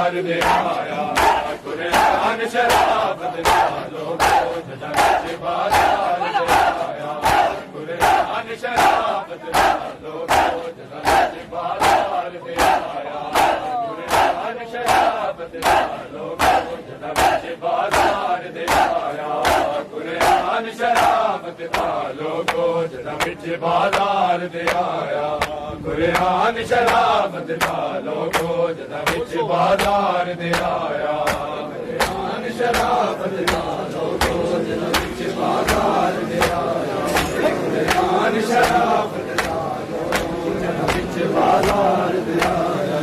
बाजार दे आया कुरान शराफत दा लोगो जदा विच बाजार दे आया कुरान शराफत दा लोगो जदा विच बाजार दे आया कुरान शराफत दा लोगो जदा विच बाजार दे आया कुरान शराफत दा लोगो जदा विच बाजार दे आया कुरान शराफत दा लोगो जदा विच बाजार दे आया कुरान शराफत दा लोगो जदा विच बाजार दे आया कुरान शराफत दा लोगो जदा विच बाजार दे आया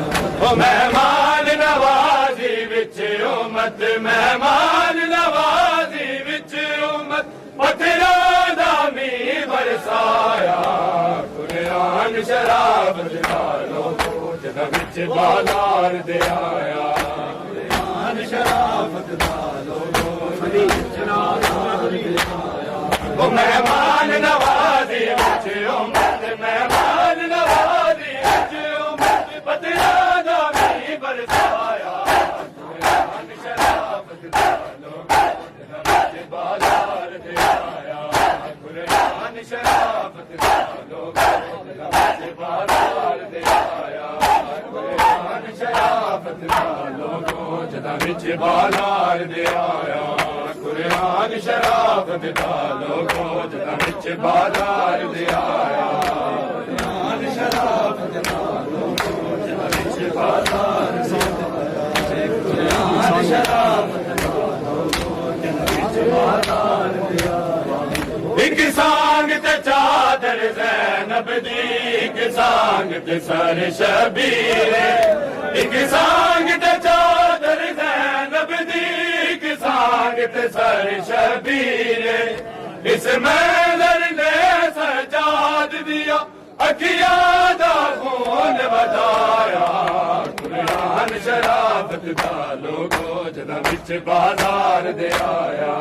ओ मेहमान नवाजी विच उम्मत मेहमान नवाजी विच उम्मत पत्थरां दा मींह बरसाया कुरान शराफत दा लोगो जदा विच बाजार दे आया कुरान शराफत दा लोगो जदा विच बाजार दे आया ओ मेहमान नवाजी विच उम्मत मेहमान नवाजी विच उम्मत पत्थरां दा मींह बरसाया कुरान शराफत दा लोगो जदा विच बाजार दे आया कुरान शराफत दा लोगो जदा विच बाजार दे आया कुरान शराफत दा लोगो जदा विच बाजार दे आया कुरान शराफत दा लोगो जदा विच बाजार दे आया कुरान शराफत दा लोगो जदा विच बाजार दे आया कुरान शराफत दा लोगो जदा विच बाजार दे आया एक सांग ते चादर ज़ैनब दी एक सांग ते सर शबीर एक सांग ते चादर ज़ैनब दी एक सांग ते सर शबीर इस महज़र ने सजाद दिया अखियां दा खून बधाया कुरान शराफत दा लोगो जदा विच बाजार दे आया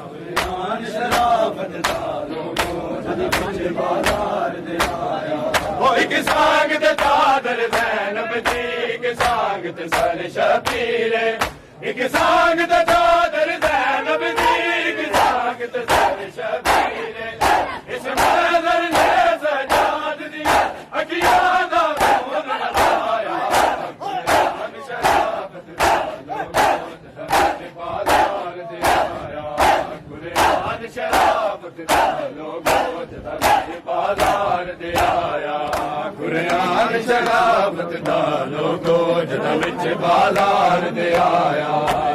कुरान शराफत दा लोगो जदा विच बाजार दे आया ओ एक सांग ते चादर ज़ैनब दी एक सांग ते सर शबीर एक सांग ते चादर ज़ैनब दी एक सांग ते सर शबीर इस महज़र ने सजाद दिया अखियां दा खून बधाया कुरान शराफत दा लोगो जदा विच बाजार दे आया कुरान शराफत दा लोगो जदा विच बाजार दे आया कुरान शराफत दा लोगो जदा विच बाजार दे आया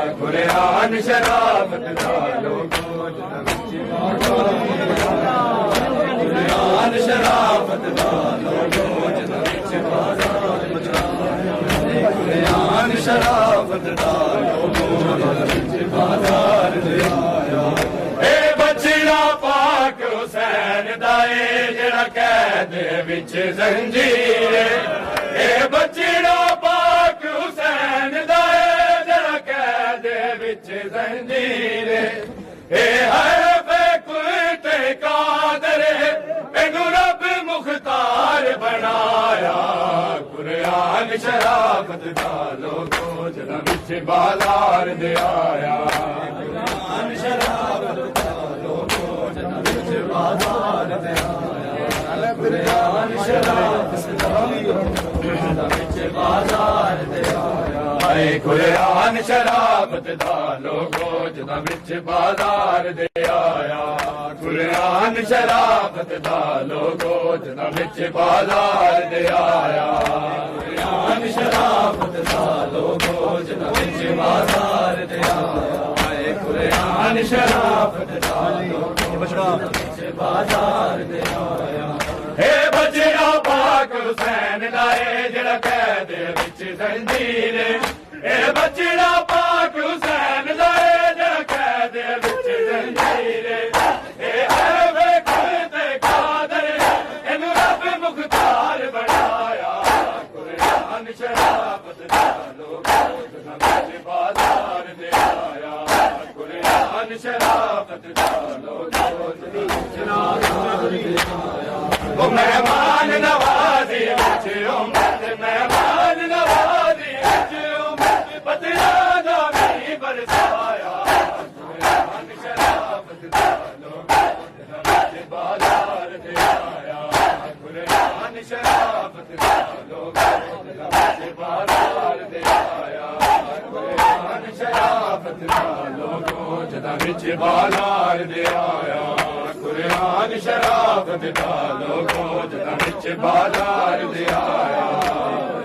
कुरान शराफत दा लोगो जदा विच बाजार दे आया कुरान शराफत दा लोगो जदा विच बाजार दे आया कुरान शराफत दा लोगो जदा विच बाजार दे आया ए बचड़ा पाक हुसैन दा ए जेड़ा कैद विच जंजीर ए बचड़ा पाक हुसैन दा ए जेड़ा कैद विच जंजीर ए हरफ कुत कादर एनू रब मुख्तार बनाया कुरान शराफत दा लोगो जदा विच बाजार दे आया कुरान शराफत दा लोगो जदा विच बाजार दे आया कुरान शराफत दा लोगो जदा विच बाजार दे आया कुरान शराफत दा लोगो जदा विच बाजार दे आया कुरान शराफत दा लोगो जदा विच बाजार दे आया कुरान शराफत दा लोगो जदा विच बाजार दे आया कुरान शराफत दा लोगो जदा विच बाजार दे आया हे बचड़ा पाक हुसैन दा ए जेड़ा कैद विच जंजीर ए बचड़ा पाक हुसैन दा ए जेड़ा कैद विच जंजीर ए हरफ कुत कादर एनू रब मुख्तार बनाया कुरान शराफत दा लोगो जदा विच बाजार दे आया कुरान शराफत दा लोगो जदा विच बाजार दे आया ओ मेहमान नवाजी विच उम्मत मेहमान नवाजी विच उम्मत ਬਾਜ਼ਾਰ ਦੇ ਆਇਆ ਕੁਰਾਨ ਸ਼ਰਾਫਤ ਦਾ ਲੋਗੋ ਜਦਾਂ ਵਿੱਚ ਬਾਜ਼ਾਰ ਦੇ ਆਇਆ ਕੁਰਾਨ ਸ਼ਰਾਫਤ ਦਾ ਲੋਗੋ ਜਦਾਂ ਵਿੱਚ ਬਾਜ਼ਾਰ ਦੇ ਆਇਆ ਕੁਰਾਨ ਸ਼ਰਾਫਤ ਦਾ ਲੋਗੋ ਜਦਾਂ ਵਿੱਚ ਬਾਜ਼ਾਰ ਦੇ ਆਇਆ ਕੁਰਾਨ ਸ਼ਰਾਫਤ ਦਾ ਲੋਗੋ ਜਦਾਂ ਵਿੱਚ ਬਾਜ਼ਾਰ ਦੇ ਆਇਆ